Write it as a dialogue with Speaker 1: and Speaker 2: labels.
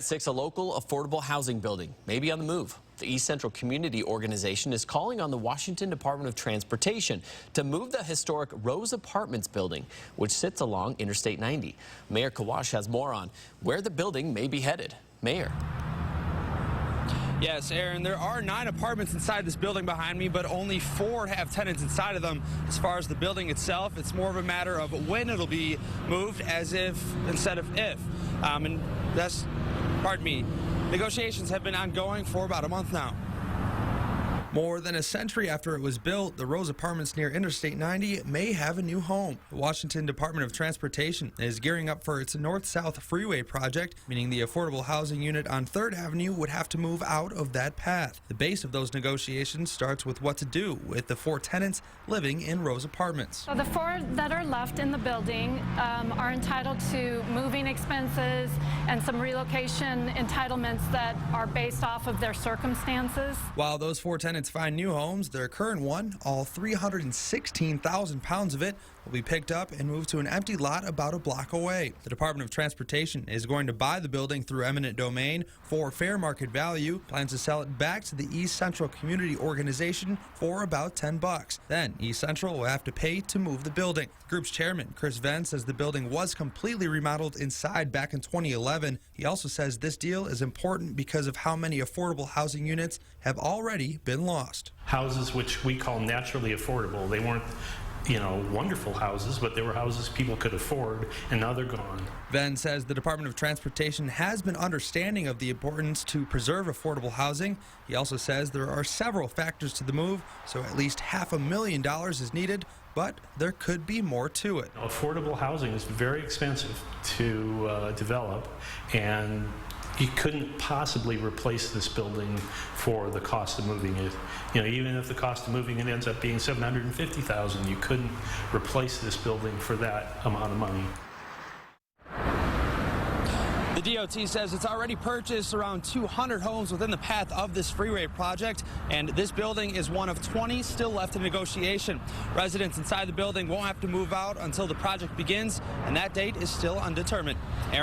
Speaker 1: at 6, a local affordable housing building may be on the move. The East Central Community Organization is calling on the Washington Department of Transportation to move the historic Rose Apartments building, which sits along Interstate 90. Mayor Kawash has more on where the building may be headed. Mayor.
Speaker 2: Yes, Aaron, there are 9 apartments inside this building behind me, but only 4 have tenants inside of them. As far as the building itself, it's more of a matter of when it'll be moved as if instead of if. Negotiations have been ongoing for about a month now.
Speaker 3: More than a century after it was built, the Rose Apartments near Interstate 90 may have a new home. The Washington Department of Transportation is gearing up for its north-south freeway project, meaning the affordable housing unit on 3rd Avenue would have to move out of that path. The base of those negotiations starts with what to do with the 4 tenants living in Rose Apartments.
Speaker 4: So the 4 that are left in the building are entitled to moving expenses and some relocation entitlements that are based off of their circumstances.
Speaker 3: While those 4 tenants find new homes, their current one, all 316,000 pounds of it, will be picked up and moved to an empty lot about a block away. The Department of Transportation is going to buy the building through eminent domain for fair market value, plans to sell it back to the East Central Community Organization for about $10. Then East Central will have to pay to move the building. The group's chairman, Chris Venn, says the building was completely remodeled inside back in 2011. He also says this deal is important because of how many affordable housing units have already been lost.
Speaker 5: Houses which we call naturally affordable. They weren't, wonderful houses, but they were houses people could afford, and now they're gone.
Speaker 3: Venn says the Department of Transportation has been understanding of the importance to preserve affordable housing. He also says there are several factors to the move, so at least $500,000 is needed, but there could be more to it.
Speaker 5: Affordable housing is very expensive to develop, and you couldn't possibly replace this building for the cost of moving it. Even if the cost of moving it ends up being $750,000, you couldn't replace this building for that amount of money.
Speaker 2: The DOT says it's already purchased around 200 homes within the path of this freeway project, and this building is one of 20 still left in negotiation. Residents inside the building won't have to move out until the project begins, and that date is still undetermined. Aaron?